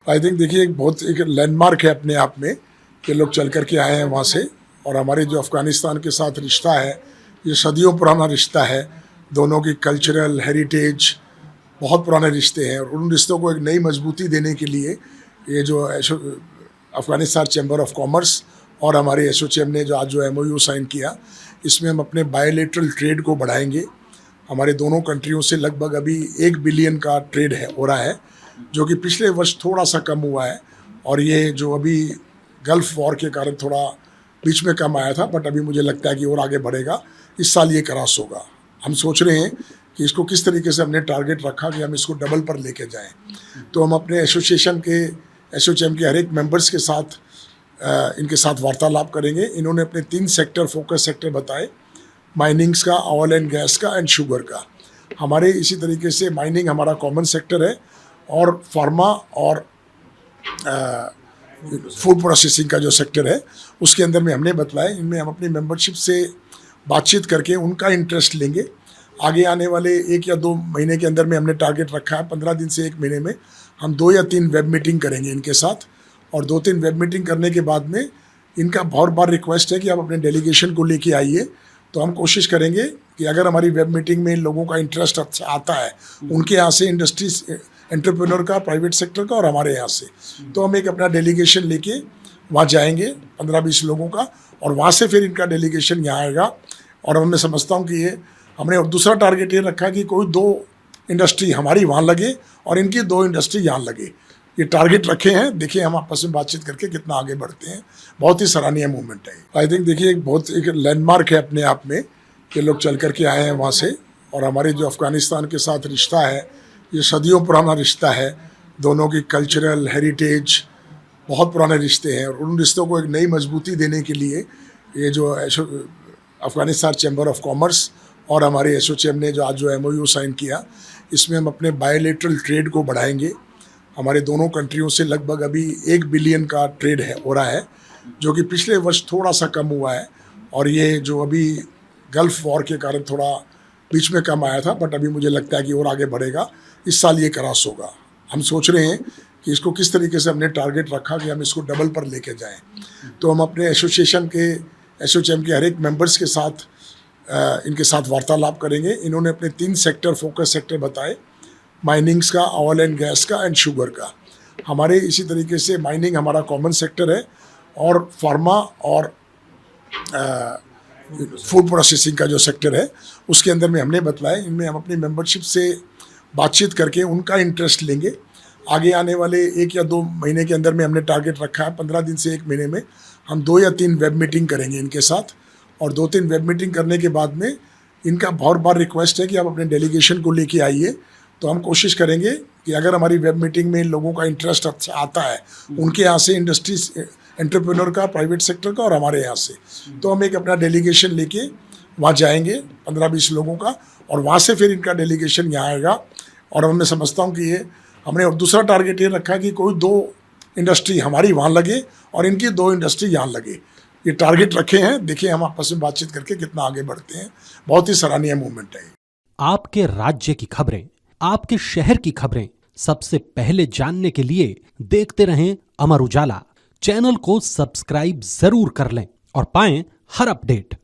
I think देखिए एक landmark है अपने आप में कि लोग चल कर के आए हैं वहाँ से। और हमारे जो अफ़गानिस्तान के साथ रिश्ता है, ये सदियों पुराना रिश्ता है। दोनों की कल्चरल हेरिटेज बहुत पुराने रिश्ते हैं और उन रिश्तों को एक नई मजबूती देने के लिए ये जो अफ़गानिस्तान चैम्बर ऑफ कॉमर्स और हमारे एसोचैम ने जो आज जो MOU साइन किया, इसमें हम अपने बायलैटरल ट्रेड को बढ़ाएंगे। हमारे दोनों कंट्रियों से लगभग अभी 1 बिलियन का ट्रेड हो रहा है, जो कि पिछले वर्ष थोड़ा सा कम हुआ है। और ये जो अभी गल्फ़ वॉर के कारण थोड़ा बीच में कम आया था, बट अभी मुझे लगता है कि और आगे बढ़ेगा। इस साल ये क्रॉस होगा। हम सोच रहे हैं कि इसको किस तरीके से हमने टारगेट रखा कि हम इसको डबल पर लेके जाएं। तो हम अपने एसोसिएशन के एसोचैम के हर एक मेंबर्स के साथ इनके साथ वार्तालाप करेंगे। इन्होंने अपने 3 सेक्टर फोकस सेक्टर बताए, माइनिंग्स का, ऑयल एंड गैस का एंड शुगर का। हमारे इसी तरीके से माइनिंग हमारा कॉमन सेक्टर है और फार्मा और फूड प्रोसेसिंग का जो सेक्टर है उसके अंदर में हमने बतलाया। इनमें हम अपनी मेंबरशिप से बातचीत करके उनका इंटरेस्ट लेंगे। आगे आने वाले 1 या 2 महीने के अंदर में हमने टारगेट रखा है, 15 दिन से 1 महीने में हम 2 या 3 वेब मीटिंग करेंगे इनके साथ। और 2-3 वेब मीटिंग करने के बाद में इनका बहुत बार रिक्वेस्ट है कि आप अपने डेलीगेशन को लेके आइए। तो हम कोशिश करेंगे कि अगर हमारी वेब मीटिंग में इन लोगों का इंटरेस्ट अच्छा आता है, उनके यहाँ से इंडस्ट्रीज एंटरप्रेन्योर का, प्राइवेट सेक्टर का और हमारे यहाँ से, तो हम एक अपना डेलीगेशन लेके वहाँ जाएंगे 15-20 लोगों का, और वहाँ से फिर इनका डेलीगेशन यहाँ आएगा। और मैं समझता हूँ कि ये हमने और दूसरा टारगेट ये रखा कि कोई 2 इंडस्ट्री हमारी वहाँ लगे और इनकी 2 इंडस्ट्री यहाँ लगे। ये टारगेट रखे हैं। देखिए हम आपस में बातचीत करके कितना आगे बढ़ते हैं। बहुत ही सराहनीय मूवमेंट है। आई थिंक देखिए एक लैंडमार्क है अपने आप में कि लोग चल कर के आए हैं वहाँ से। और हमारे जो अफ़गानिस्तान के साथ रिश्ता है, ये सदियों पुराना रिश्ता है। दोनों की कल्चरल हेरिटेज बहुत पुराने रिश्ते हैं और उन रिश्तों को एक नई मजबूती देने के लिए ये जो अफ़गानिस्तान चैम्बर ऑफ कॉमर्स और हमारे एसोचैम ने जो आज जो MOU साइन किया, इसमें हम अपने बायलैटरल ट्रेड को बढ़ाएंगे। हमारे दोनों कंट्रियों से लगभग अभी 1 बिलियन का ट्रेड हो रहा है, जो कि पिछले वर्ष थोड़ा सा कम हुआ है। और ये जो अभी गल्फ़ वॉर के कारण थोड़ा बीच में कम आया था, बट अभी मुझे लगता है कि और आगे बढ़ेगा। इस साल ये क्रॉस होगा। हम सोच रहे हैं कि इसको किस तरीके से हमने टारगेट रखा कि हम इसको डबल पर लेके जाएं। तो हम अपने एसोसिएशन के एसोचैम के हर एक मेंबर्स के साथ इनके साथ वार्तालाप करेंगे। इन्होंने अपने 3 सेक्टर फोकस सेक्टर बताए, माइनिंग्स का, ऑयल एंड गैस का एंड शुगर का। हमारे इसी तरीके से माइनिंग हमारा कॉमन सेक्टर है और फार्मा और फूड प्रोसेसिंग का जो सेक्टर है उसके अंदर में हमने बतलाया। इनमें हम अपनी मेंबरशिप से बातचीत करके उनका इंटरेस्ट लेंगे। आगे आने वाले 1 या 2 महीने के अंदर में हमने टारगेट रखा है, 15 दिन से 1 महीने में हम 2 या 3 वेब मीटिंग करेंगे इनके साथ। और 2-3 वेब मीटिंग करने के बाद में इनका बहुत बार रिक्वेस्ट है कि आप अपने डेलीगेशन को लेके आइए। तो हम कोशिश करेंगे कि अगर हमारी वेब मीटिंग में इन लोगों का इंटरेस्ट अच्छा आता है, उनके यहाँ से इंडस्ट्रीज एंटरप्रेन्योर का, प्राइवेट सेक्टर का और हमारे यहाँ से, तो हम एक अपना डेलीगेशन लेके वहाँ जाएंगे 15-20 लोगों का, और वहाँ से फिर इनका डेलीगेशन यहाँ आएगा। और मैं समझता हूँ कि ये हमने और दूसरा टारगेट ये रखा कि कोई 2 इंडस्ट्री हमारी वहाँ लगे और इनकी 2 इंडस्ट्री यहाँ लगे। ये टारगेट रखे हैं। देखिए हम आपस में बातचीत करके कितना आगे बढ़ते हैं। बहुत ही सराहनीय मूवमेंट है। आपके राज्य की खबरें, आपके शहर की खबरें सबसे पहले जानने के लिए देखते रहें अमर उजाला। चैनल को सब्सक्राइब जरूर कर लें और पाएं हर अपडेट।